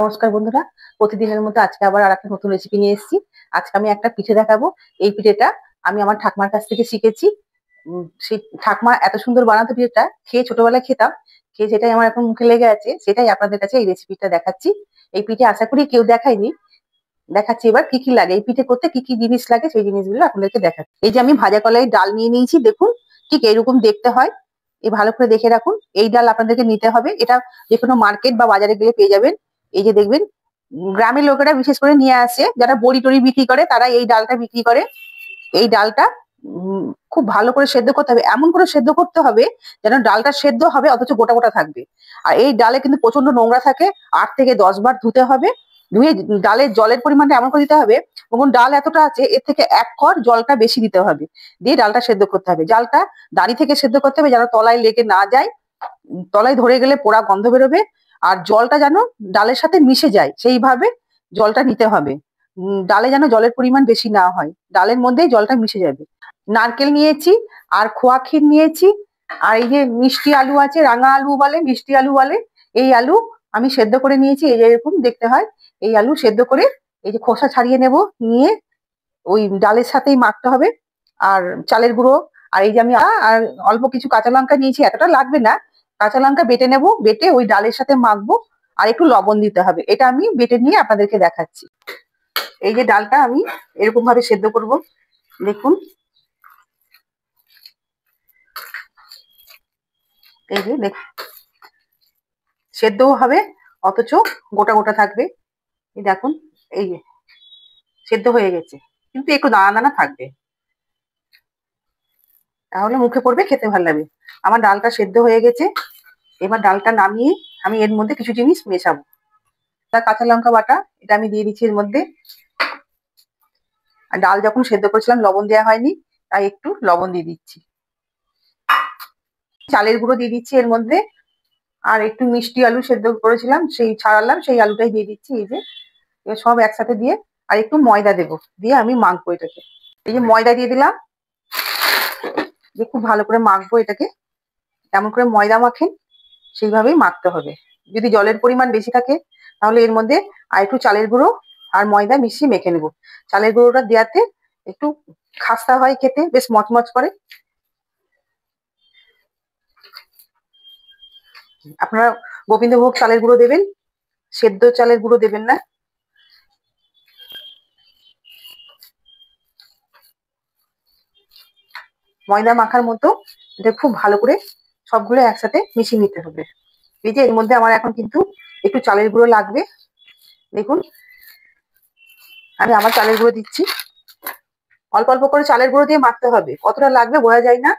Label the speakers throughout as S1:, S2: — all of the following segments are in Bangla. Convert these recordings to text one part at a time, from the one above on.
S1: নমস্কার বন্ধুরা, প্রতিদিনের মতো আজকে আবার আরেকটা নতুন রেসিপি নিয়ে এসেছি। আজকে আমি একটা পিঠে দেখাবো। এই পিঠেটা আমি আমার ঠাকুমার কাছ থেকে শিখেছি। সেই ঠাকুমা এত সুন্দর বানাতো, পিঠেটা খেয়ে ছোটবেলায় খেতাম, খেয়ে যেটাই আমার এখন মুখে লেগে আছে সেটাই আপনাদের কাছে এই রেসিপিটা দেখাচ্ছি। এই পিঠে আশা করি কেউ দেখায়নি। দেখাচ্ছি এবার কি কি লাগে, এই পিঠে করতে কি কি জিনিস লাগে সেই জিনিসগুলো আপনাদেরকে দেখাচ্ছি। এই যে আমি ভাজা কলাই ডাল নিয়ে নিয়েছি, দেখুন ঠিক এইরকম দেখতে হয়। এই ভালো করে দেখে রাখুন, এই ডাল আপনাদেরকে নিতে হবে। এটা যে কোনো মার্কেট বা বাজারে গেলে পেয়ে যাবেন। এই যে দেখবেন, গ্রামের লোকেরা বিশেষ করে নিয়ে আসে, যারা বড়ি টড়ি বিক্রি করে তারা এই ডালটা বিক্রি করে। এই ডালটা খুব ভালো করে সেদ্ধ করতে হবে, এমন করে সেদ্ধ করতে হবে যেন ডালটা সেদ্ধ হবে অথচ গোটা গোটা থাকবে। আর এই ডালে কিন্তু প্রচন্ড নোংরা থাকে, 8 থেকে 10 বার ধুতে হবে। ধুয়ে ডালের জলের পরিমাণটা এমন করে দিতে হবে, এবং ডাল এতটা আছে এর থেকে 1 কর জলটা বেশি দিতে হবে, দিয়ে ডালটা সেদ্ধ করতে হবে। ডালটা দাঁড়ি থেকে সেদ্ধ করতে হবে যেন তলায় লেগে না যায়, তলায় ধরে গেলে পোড়া গন্ধ বেরোবে। আর জলটা যেন ডালের সাথে মিশে যায় সেইভাবে জলটা নিতে হবে। ডালে যেন জলের পরিমাণ বেশি না হয়, ডালের মধ্যেই জলটা মিশে যাবে। নারকেল নিয়েছি, আর খোয়া ক্ষীর নিয়েছি, আর এই যে মিষ্টি আলু আছে, রাঙা আলু বলে, মিষ্টি আলু বলে। এই আলু আমি সেদ্ধ করে নিয়েছি, এই যে এরকম দেখতে হয়। এই আলু সেদ্ধ করে এই যে খোসা ছাড়িয়ে নেব, নিয়ে ওই ডালের সাথেই মাখতে হবে। আর চালের গুঁড়ো, আর এই যে আমি আর অল্প কিছু কাঁচা লঙ্কা নিয়েছি, এতটা লাগবে না। কাঁচা লঙ্কা বেটে নেব, বেটে ওই ডালের সাথে মাখবো। আর একটু লবণ দিতে হবে, এটা আমি বেটে নিয়ে আপনাদেরকে দেখাচ্ছি। এই যে ডালটা আমি এরকম ভাবে সেদ্ধ করব, দেখুন। এই যে দেখুন, সেদ্ধও হবে অথচ গোটা গোটা থাকবে। এই দেখুন, এই যে সেদ্ধ হয়ে গেছে, কিন্তু একটু দানা দানা থাকবে, তাহলে মুখে পড়বে, খেতে ভালো লাগবে। আমার ডালটা সেদ্ধ হয়ে গেছে, এবার ডালটা নামিয়ে আমি এর মধ্যে কিছু জিনিস মেশাবো। তার কাঁচা লঙ্কা বাটা, এটা আমি দিয়ে দিচ্ছি এর মধ্যে। আর ডাল যখন সেদ্ধ করেছিলাম লবণ দেওয়া হয়নি, তাই একটু লবণ দিয়ে দিচ্ছি। চালের গুঁড়ো দিয়ে দিচ্ছি এর মধ্যে। আর একটু মিষ্টি আলু সেদ্ধ করেছিলাম, সেই ছাড়ালাম, সেই আলুটাই দিয়ে দিচ্ছি। এই যে এবার সব একসাথে দিয়ে, আর একটু ময়দা দেবো, দিয়ে আমি মাখবো এটাকে। এই যে ময়দা দিয়ে দিলাম, দিয়ে খুব ভালো করে মাখবো এটাকে। কেমন করে ময়দা মাখেন সেইভাবেই মাখতে হবে। যদি জলের পরিমাণ বেশি থাকে তাহলে এর মধ্যে আর একটু চালের গুঁড়ো আর ময়দা মিশিয়ে মেখে নেব। চালের গুঁড়োটা দেওয়াতে একটু খাস্তা হয়, খেতে বেশ মচমচ করে। আপনারা গোবিন্দভোগ চালের গুঁড়ো দেবেন, সেদ্ধ চালের গুঁড়ো দেবেন না। ময়দা মাখার মতো এটা খুব ভালো করে সবগুলো একসাথে মিশিয়ে নিতে হবে। এই যে এর মধ্যে আমার এখন কিন্তু একটু চালের গুঁড়ো লাগবে, দেখুন। আমি আবার চালের গুঁড়ো দিচ্ছি, অল্প অল্প করে চালের গুঁড়ো দিয়ে মাখতে হবে, কতটা লাগবে বোঝা যায় না।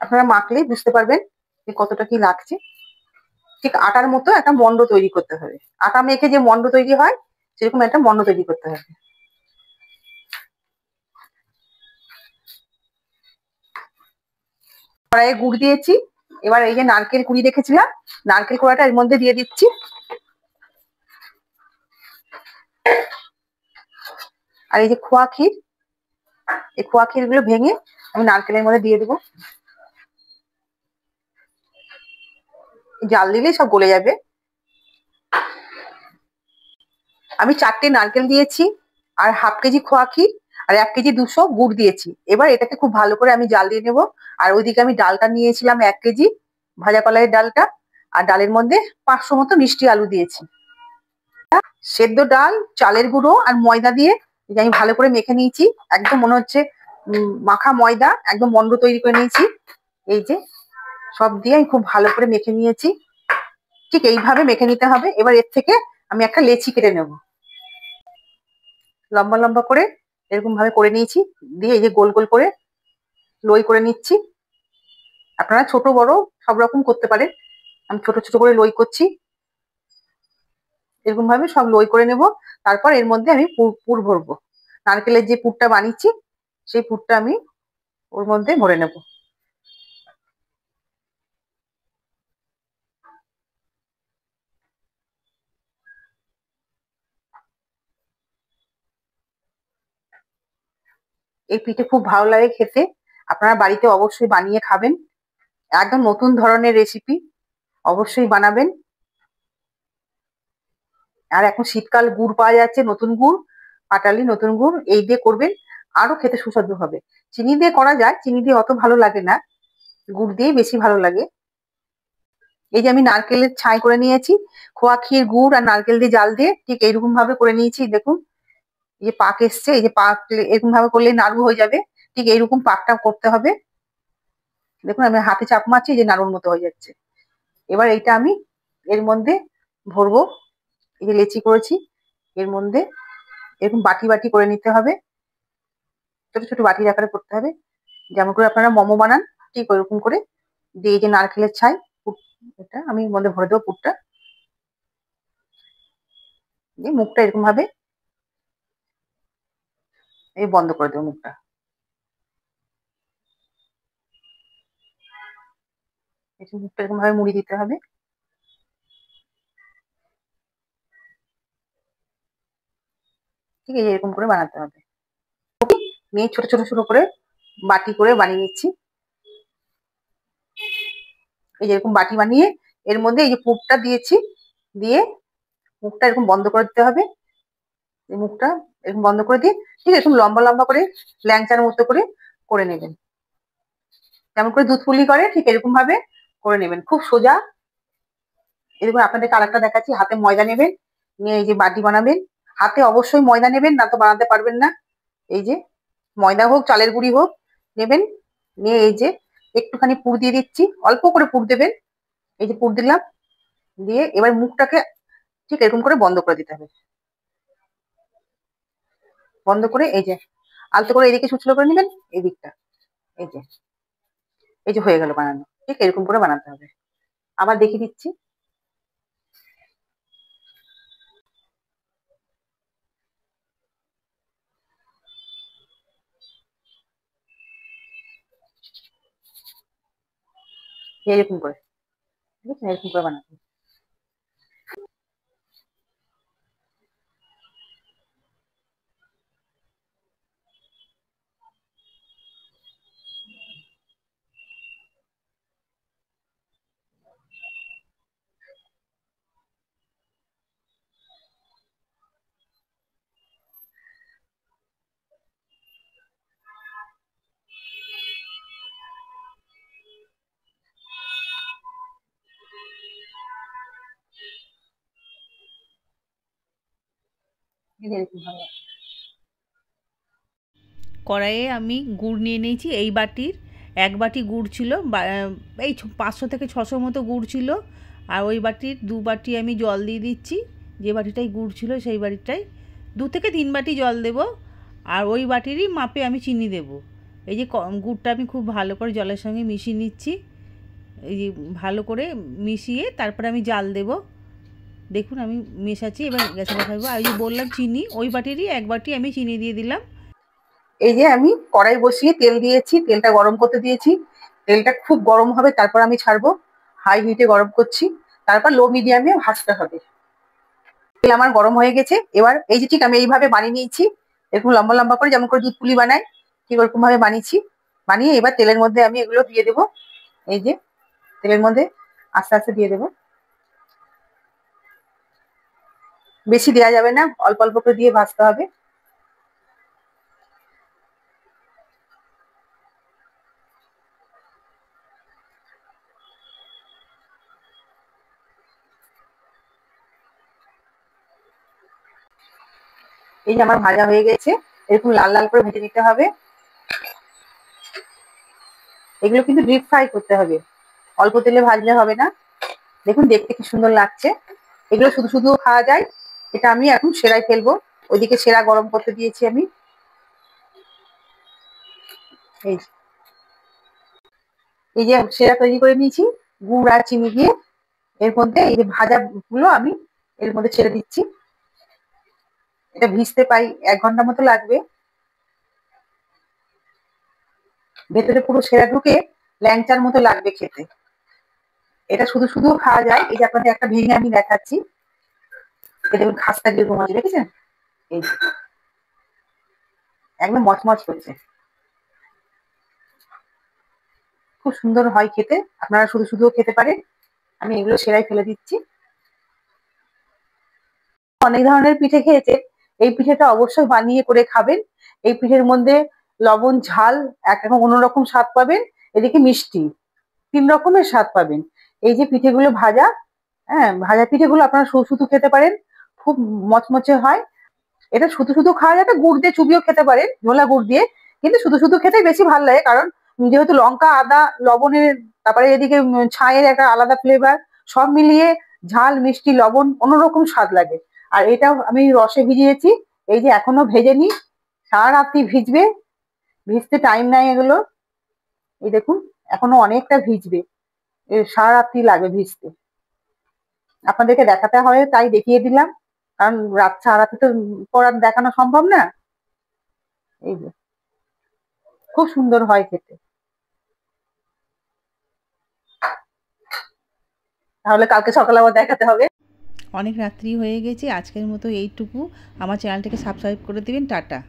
S1: আপনারা মাখলেই বুঝতে পারবেন যে কতটা কি লাগছে। ঠিক আটার মতো একটা মন্ড তৈরি করতে হবে, আটা মেখে যে মন্ড তৈরি হয় সেরকম একটা মন্ড তৈরি করতে হবে। কড়াইয়ে গুড় দিয়েছি, এবার এই যে নারকেল কুড়ি রেখেছিলাম, নারকেল কোড়াটা এর মধ্যে দিয়ে দিচ্ছি। আর এই যে খোয়া ক্ষীর, এই খোয়া ক্ষীর গুলো ভেঙে আমি নারকেলের মধ্যে দিয়ে দেবো। জাল দিলেই সব গলে যাবে। আমি 4টে নারকেল দিয়েছি, আর হাফ কেজি খোয়া ক্ষীর, আর 1 কেজি 200 গুড় দিয়েছি। এবার এটাকে খুব ভালো করে আমি জাল দিয়ে নেবো। আর ওইদিকে আমি ডালটা নিয়েছিলাম 1 কেজি, ভাজা কলাইয়ের ডালটা। আর ডালের মধ্যে 500 মতো মিষ্টি আলু দিয়েছি। সেদ্ধ ডাল, চালের গুঁড়ো আর ময়দা দিয়ে আমি ভালো করে মেখে নিয়েছি। একদম মনে হচ্ছে মাখা ময়দা, একদম মন্ড তৈরি করে নিয়েছি। এই যে সব দিয়ে আমি খুব ভালো করে মেখে নিয়েছি, ঠিক এইভাবে মেখে নিতে হবে। এবার এর থেকে আমি একটা লেচি কেটে নেব, লম্বা লম্বা করে এরকম ভাবে করে নিয়েছি। দিয়ে এই যে গোল গোল করে লই করে নিচ্ছি। আপনারা ছোট বড় সব রকম করতে পারেন, আমি ছোট ছোট করে লই করছি। এরকম ভাবে সব লই করে নেব। তারপর এর মধ্যে আমি পুর ভরবো, নারকেলের যে পুরটা বানিয়েছি সেই পুরটা আমি ওর মধ্যে ভরে নেব। এই পিঠে খুব ভালো লাগে খেতে, আপনারা বাড়িতে অবশ্যই বানিয়ে খাবেন। একদম নতুন ধরনের রেসিপি, অবশ্যই বানাবেন। আর এখন শীতকাল, গুড় পাওয়া যাচ্ছে, নতুন গুড়, পাটালি নতুন গুড়, এই দিয়ে করবেন, আরো খেতে সুস্বাদু হবে। চিনি দিয়ে করা যায়, চিনি দিয়ে অত ভালো লাগে না, গুড় দিয়ে বেশি ভালো লাগে। এই যে আমি নারকেলের ছাই করে নিয়েছি, খোয়া ক্ষীর, গুড় আর নারকেল দিয়ে জাল দিয়ে ঠিক এইরকম ভাবে করে নিয়েছি। দেখুন এই যে পাক এসছে, এই যে পাক এরকম ভাবে করলে নাড়ু হয়ে যাবে। ঠিক এইরকম পাকটা করতে হবে। দেখুন আমি হাতে চাপ মারছি, এই যে নাড়ুর মতো হয়ে যাচ্ছে। এবার এইটা আমি এর মধ্যে ভরবো। এই যে লেচি করেছি, এর মধ্যে এরকম বাটি বাটি করে নিতে হবে, ছোট ছোট বাটির আকারে করতে হবে, যেমন করে আপনারা মোমো বানান ঠিক ওইরকম করে। দিয়ে এই যে নারকেলের ছাই, পুর, এটা আমি এর মধ্যে ভরে দেবো পুরটা। দিয়ে মুখটা এরকম ভাবে এই বন্ধ করে দেবো মুখটা। এই যে মুখটা এরকম ভাবে মুড়ি দিতে হবে। ঠিক আছে, এরকম করে বানাতে হবে। নিয়ে ছোট ছোট ছোট করে বাটি করে বানিয়ে নিচ্ছি। এই যে এরকম বাটি বানিয়ে এর মধ্যে এই যে পুরটা দিয়েছি, দিয়ে মুখটা এরকম বন্ধ করে দিতে হবে। এই মুখটা এরকম বন্ধ করে দিয়ে ঠিক এরকম লম্বা লম্বা করে ল্যাংচার মতো করে করে নেবেন, যেমন করে দুধ পুলি করে ঠিক এরকম ভাবে করে নেবেন, খুব সোজা। এরকম আপনাদেরকে আরেকটা দেখাচ্ছি, হাতে ময়দা নেবেন, নিয়ে এই যে বাটি বানাবেন। হাতে অবশ্যই ময়দা নেবেন, না তো বানাতে পারবেন না। এই যে ময়দা হোক চালের গুঁড়ি হোক নেবেন, নিয়ে এই যে একটুখানি পুর দিয়ে দিচ্ছি, অল্প করে পুর দেবেন। এই যে পুর দিলাম, দিয়ে এবার মুখটাকে ঠিক এরকম করে বন্ধ করে দিতে হবে। বন্ধ করে এই যে আলতো করে এদিকে সুচলো করে নেবেন, এই দিকটা। এই যে এই যে হয়ে গেল বানানো, ঠিক এরকম করে বানাতে হবে। আবার দেখিয়ে দিচ্ছি। এরকম করে, ঠিক আছে, এরকম করে বানাতে হবে। এই যে এরকম ভাবে।
S2: কড়াইয়ে আমি গুড় নিয়ে নিয়েছি এই বাটির, এক বাটি গুড় ছিল, এই 500 থেকে 600 মতো গুড় ছিল। আর ওই বাটির 2 বাটি আমি জল দিয়ে দিচ্ছি, যে বাটিটাই গুড় ছিল সেই বাটিটাই 2 থেকে 3 বাটি জল দেব। আর ওই বাটিরই মাপে আমি চিনি দেব। এই যে গুড়টা আমি খুব ভালো করে জলের সঙ্গে মিশিয়ে নিচ্ছি। এই যে ভালো করে মিশিয়ে তারপরে আমি জাল দেব। দেখুন আমি মেশাচ্ছি, এবার গ্যাসে বসাবো। আর ওই যে বললাম চিনি, ওই বাটিরই 1 বাটি আমি চিনি দিয়ে দিলাম।
S1: এই যে আমি কড়াই বসিয়ে তেল দিয়েছি, তেলটা গরম করতে দিয়েছি। তেলটা খুব গরম হবে, তারপর আমি ছাড়বো। হাই হিটে গরম করছি, তারপর লো মিডিয়ামে ভাজতে হবে। তেল আমার গরম হয়ে গেছে। এবার এই যে ঠিক আমি এইভাবে বানিয়ে নিয়েছি, এরকম লম্বা লম্বা করে, যেমন করে দুধ পুলি বানাই ঠিক ওরকম ভাবে বানিয়েছি। বানিয়ে এবার তেলের মধ্যে আমি এগুলো দিয়ে দেবো। এই যে তেলের মধ্যে আস্তে আস্তে দিয়ে দেবো, বেশি দেওয়া যাবে না, অল্প অল্প করে দিয়ে ভাজতে হবে। এই যে আমার ভাজা হয়ে গেছে, এরকম লাল লাল করে ভেজে নিতে হবে। এগুলো কিন্তু ডিপ ফ্রাই করতে হবে, অল্প তেলে ভাজলে হবে না। দেখুন দেখতে কি সুন্দর লাগছে। এগুলো শুধু শুধু খাওয়া যায়। এটা আমি এখন সেরাই ফেলবো, ওইদিকে সেরা গরম করতে দিয়েছি আমি। এই যে এই যে সেরা তৈরি করে নিয়েছি গুড় আর চিনি দিয়ে। এর মধ্যে এই যে ভাজা গুলো আমি এর মধ্যে ছেড়ে দিচ্ছি। এটা ভিজতে প্রায় 1 ঘন্টা মতো লাগবে। ভেতরে পুরো সেরা ঢুকে ল্যাংচার মতো লাগবে খেতে। এটা শুধু শুধু খাওয়া যায়। এই যে আপনাদের একটা ভেঙে আমি দেখাচ্ছি, এটা দেখুন খাস্তা কিরকম আছে দেখেছেন। এই যে একদম মচমচ করছে। খুব সুন্দর হয় খেতে, আপনারা শুধু শুধুও খেতে পারেন। আমি এগুলো সেরাই ফেলে দিচ্ছি। অনেক ধরনের পিঠে খেয়েছেন, এই পিঠেটা অবশ্যই বানিয়ে করে খাবেন। এই পিঠের মধ্যে লবণ ঝাল একরকম অন্যরকম স্বাদ পাবেন, এদিকে মিষ্টি, ৩ রকমের স্বাদ পাবেন। এই যে পিঠেগুলো ভাজা, হ্যাঁ ভাজা পিঠেগুলো আপনারা শুধু শুধু খেতে পারেন, খুব মচমচে হয়। এটা শুধু শুধু খাওয়া যাবে, গুড় দিয়ে চুবিয়েও খেতে পারেন, ঝোলা গুড় দিয়ে। কিন্তু শুধু শুধু খেতে বেশি ভালো লাগে, কারণ যেহেতু লঙ্কা আদা লবণের, তারপরে এদিকে ছাইয়ের একটা আলাদা ফ্লেভার, সব মিলিয়ে ঝাল মিষ্টি লবণ অন্যরকম স্বাদ লাগে। আর এটাও আমি রসে ভিজিয়েছি, এই যে এখনো ভেজেনি, সারা রাত্রি ভিজবে, ভিজতে টাইম নাই এগুলো। এই দেখুন এখনো অনেকটা ভিজবে, সারা রাত্রি লাগবে ভিজতে। আপনাদেরকে দেখাতে হয় তাই দেখিয়ে দিলাম, কারণ রাত সারা রাতে তো পর আর দেখানো সম্ভব না। এই যে খুব সুন্দর হয় খেতে। তাহলে কালকে সকালে আবার দেখাতে হবে।
S2: অনেক রাত্রি হয়ে গেছে, আজকের মতো এইটুকু। আমার চ্যানেলটাকে সাবস্ক্রাইব করে দিবেন। টাটা।